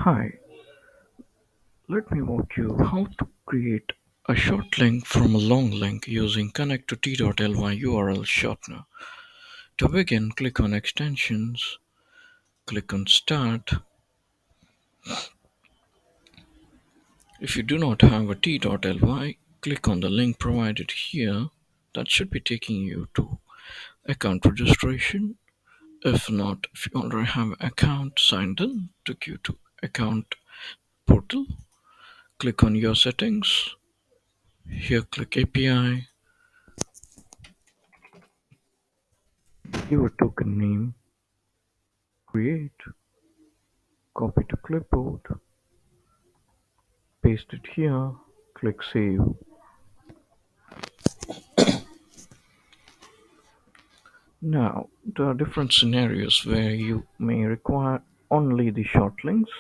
Hi, let me walk you how to create a short link from a long link using ConnectTo URL Shortener. To begin, click on Extensions, click on Start. If you do not have a t.ly, click on the link provided here. That should be taking you to account registration. If not, if you already have an account signed in, took you to account portal. Click on your settings. Here click API. Give a token name, create, copy to clipboard, paste it here, click save. Now, there are different scenarios where you may require only the short links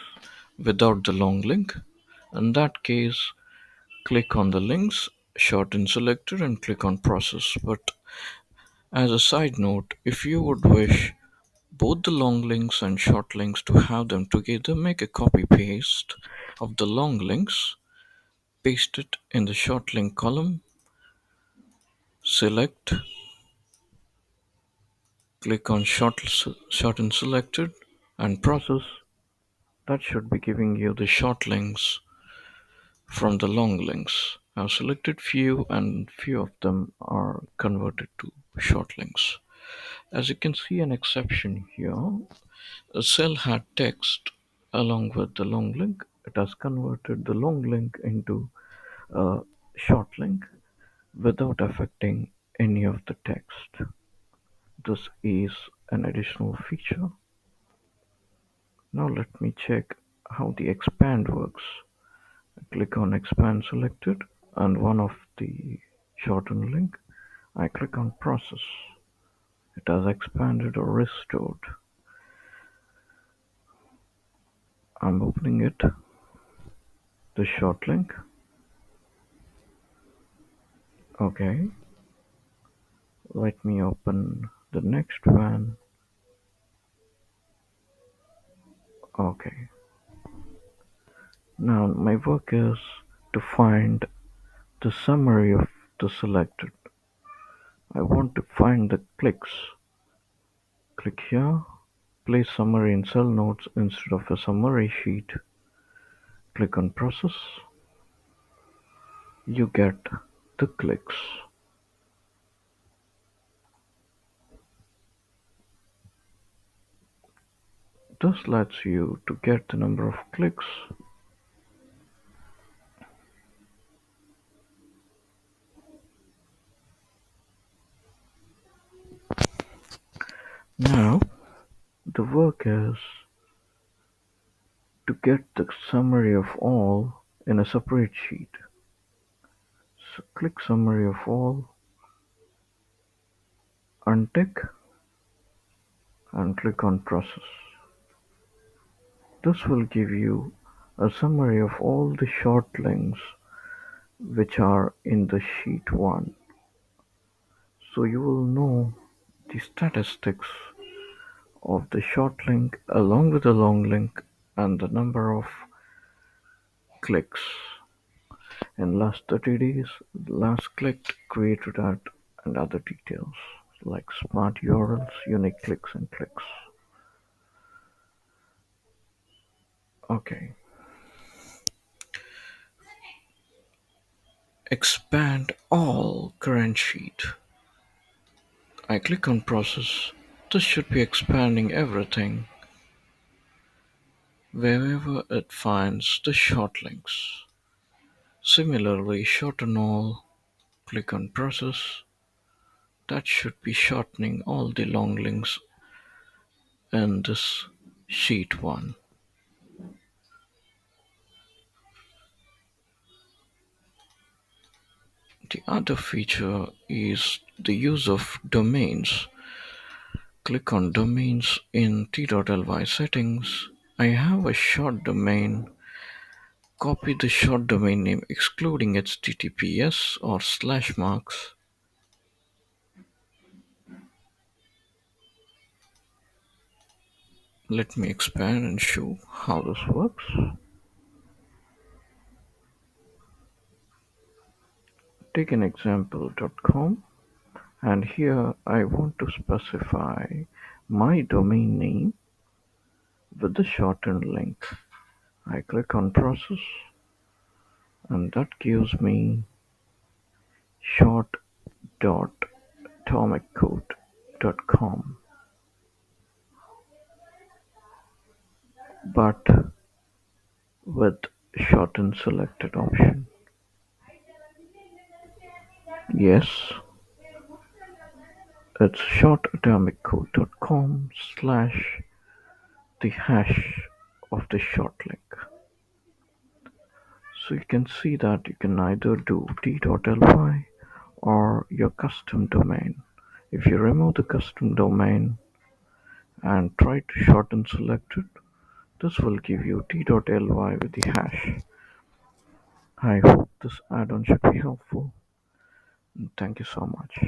without the long link. In that case, click on the links, shorten selector and click on process. But as a side note, if you would wish both the long links and short links to have them together, make a copy paste of the long links, paste it in the short link column, select, click on shorten selected and process. That should be giving you the short links from the long links. I've selected few and few of them are converted to short links. As you can see an exception here, a cell had text along with the long link. It has converted the long link into a short link without affecting any of the text. This is an additional feature. Now let me check how the expand works. Click on expand selected and one of the shorten link. I click on process. It has expanded or restored. I'm opening it, the short link. Okay. Let me open the next one. Okay. Now my work is to find the summary of the selected. I want to find the clicks. Click here, place summary in cell notes instead of a summary sheet. Click on process. You get the clicks. This lets you to get the number of clicks. Now the work is to get the summary of all in a separate sheet. So click summary of all, untick and click on process. This will give you a summary of all the short links which are in the sheet 1. So you will know the statistics of the short link along with the long link and the number of clicks. In last 30 days, the last clicked, created at, and other details like smart URLs, unique clicks and clicks. Okay. Expand all current sheet. I click on process. This should be expanding everything wherever it finds the short links. Similarly, shorten all. Click on process. That should be shortening all the long links in this sheet 1. The other feature is the use of domains. Click on domains in t.ly settings. I have a short domain. Copy the short domain name excluding https or slash marks. Let me expand and show how this works. Take an example.com, and here I want to specify my domain name with the shortened link. I click on process, and that gives me short.atomiccode.com, but with shorten selected option. Yes, it's shortatomiccode.com slash the hash of the short link. So you can see that you can either do t.ly or your custom domain. If you remove the custom domain and try to shorten selected, this will give you t.ly with the hash. I hope this add-on should be helpful. Thank you so much.